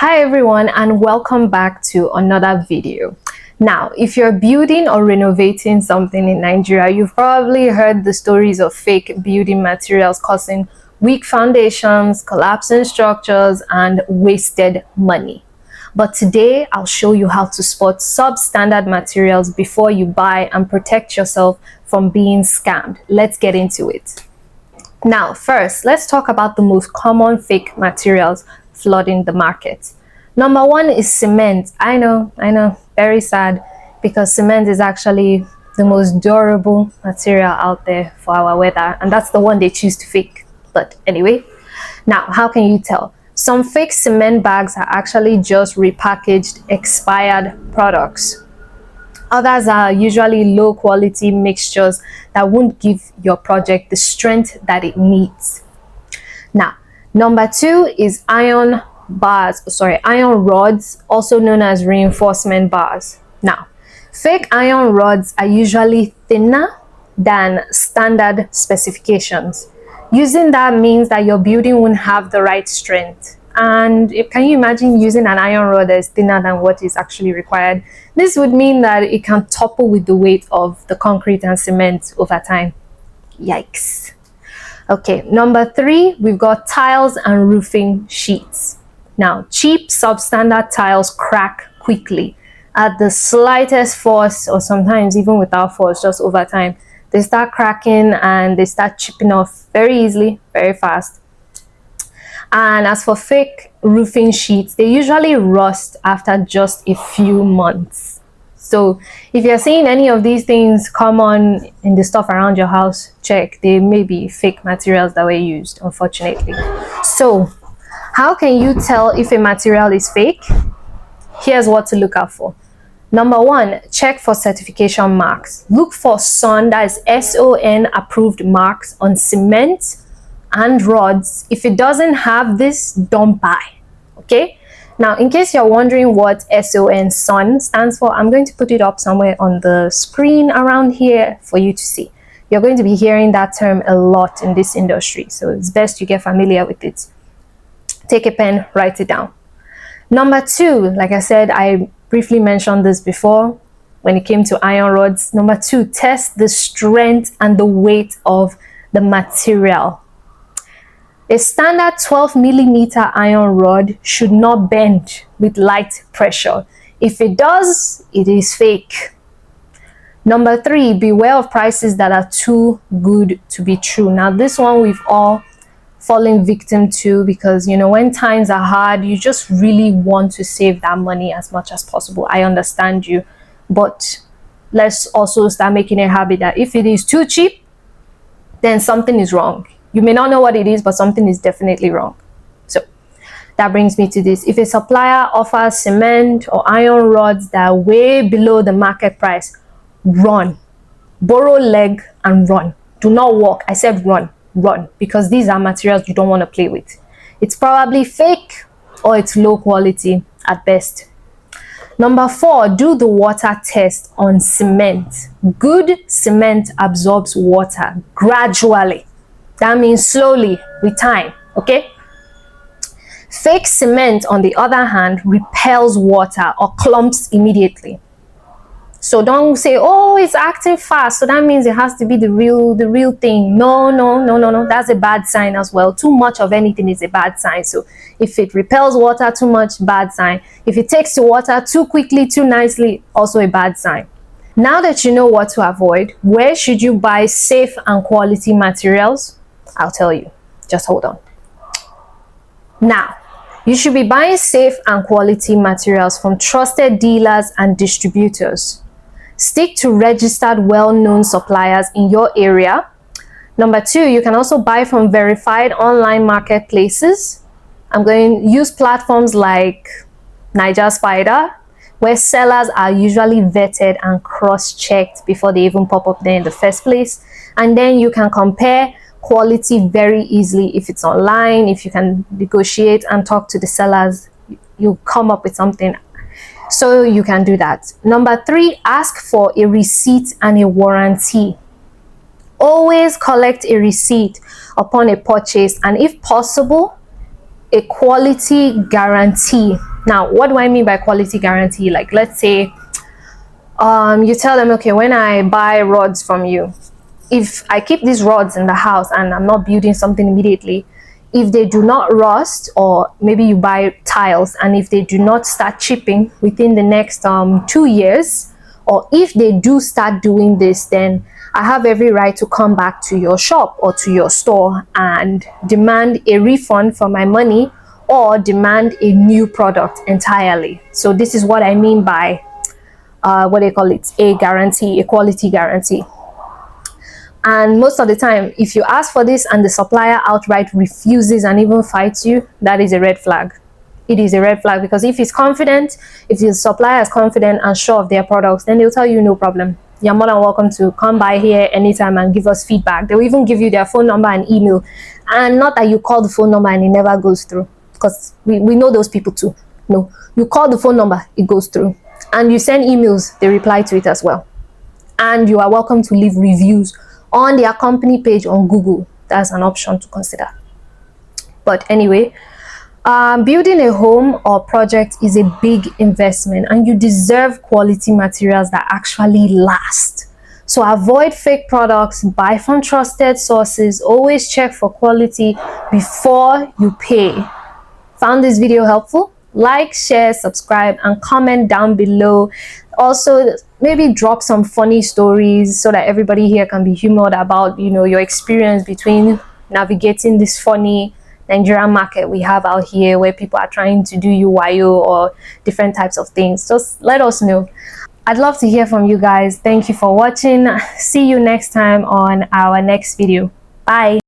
Hi everyone, and welcome back to another video. Now, if you're building or renovating something in Nigeria, you've probably heard the stories of fake building materials causing weak foundations, collapsing structures, and wasted money. But today, I'll show you how to spot substandard materials before you buy and protect yourself from being scammed. Let's get into it. Now, first, let's talk about the most common fake materials flooding the market. Number one is cement. I know, very sad, because cement is actually the most durable material out there for our weather, and that's the one they choose to fake. But anyway, now how can you tell? Some fake cement bags are actually just repackaged expired products. Others are usually low quality mixtures that won't give your project the strength that it needs. Now, number two is iron rods, also known as reinforcement bars. Now, fake iron rods are usually thinner than standard specifications. Using that means that your building won't have the right strength. And can you imagine using an iron rod that is thinner than what is actually required? This would mean that it can topple with the weight of the concrete and cement over time. Yikes. Okay, number three, we've got tiles and roofing sheets. Now, cheap substandard tiles crack quickly at the slightest force, or sometimes even without force, just over time. They start cracking and they start chipping off very easily, very fast. And as for fake roofing sheets, they usually rust after just a few months. So if you're seeing any of these things come on in the stuff around your house, check. They may be fake materials that were used, unfortunately. So how can you tell if a material is fake? Here's what to look out for. Number one, check for certification marks. Look for SON, that is SON approved marks on cement and rods. If it doesn't have this, don't buy. Okay? Now, in case you're wondering what SON stands for, I'm going to put it up somewhere on the screen around here for you to see. You're going to be hearing that term a lot in this industry, so it's best you get familiar with it. Take a pen, write it down. Number two, like I said, I briefly mentioned this before when it came to iron rods. Number two, test the strength and the weight of the material. A standard 12 millimeter iron rod should not bend with light pressure. If it does, it is fake. Number three, beware of prices that are too good to be true. Now, this one we've all fallen victim to, because when times are hard, you just really want to save that money as much as possible. I understand you, but let's also start making a habit that if it is too cheap, then something is wrong. You may not know what it is, but something is definitely wrong. So that brings me to this. If a supplier offers cement or iron rods that are way below the market price, run. Borrow leg and run. Do not walk. I said run, because these are materials you don't want to play with. It's probably fake or it's low quality at best. Number four, do the water test on cement. Good cement absorbs water gradually. That means slowly with time, okay? Fake cement, on the other hand, repels water or clumps immediately. So don't say, oh, it's acting fast, so that means it has to be the real thing. No. That's a bad sign as well. Too much of anything is a bad sign. So if it repels water too much, bad sign. If it takes to water too quickly, too nicely, also a bad sign. Now that you know what to avoid, where should you buy safe and quality materials? I'll tell you. Just hold on. Now, you should be buying safe and quality materials from trusted dealers and distributors. Stick to registered, well-known suppliers in your area. Number two, you can also buy from verified online marketplaces. I'm going to use platforms like Niger Spider, where sellers are usually vetted and cross-checked before they even pop up there in the first place. And then you can compare quality very easily. If it's online, if you can negotiate and talk to the sellers, you'll come up with something. So you can do that. Number three, ask for a receipt and a warranty. Always collect a receipt upon a purchase, and if possible, a quality guarantee Now, what do I mean by quality guarantee? Like, let's say you tell them, okay, when I buy rods from you, if I keep these rods in the house and I'm not building something immediately, if they do not rust, or maybe you buy tiles and if they do not start chipping within the next 2 years, or if they do start doing this, then I have every right to come back to your shop or to your store and demand a refund for my money, or demand a new product entirely. So this is what I mean by what they call it, a guarantee, a quality guarantee. And most of the time, if you ask for this and the supplier outright refuses and even fights you, that is a red flag. It is a red flag, because if he's confident, if the supplier is confident and sure of their products, then they'll tell you no problem. You're more than welcome to come by here anytime and give us feedback. They'll even give you their phone number and email. And not that you call the phone number and it never goes through, because we know those people too. No, you call the phone number, it goes through. And you send emails, they reply to it as well. And you are welcome to leave reviews on their company page on Google. That's an option to consider. But anyway, building a home or project is a big investment, and you deserve quality materials that actually last. So avoid fake products, buy from trusted sources, always check for quality before you pay. Found this video helpful? Like, share, subscribe, and comment down below. Also, maybe drop some funny stories so that everybody here can be humored about, you know, your experience between navigating this funny Nigerian market we have out here, where people are trying to do you wayo or different types of things. Just let us know. I'd love to hear from you guys. Thank you for watching. See you next time on our next video. Bye.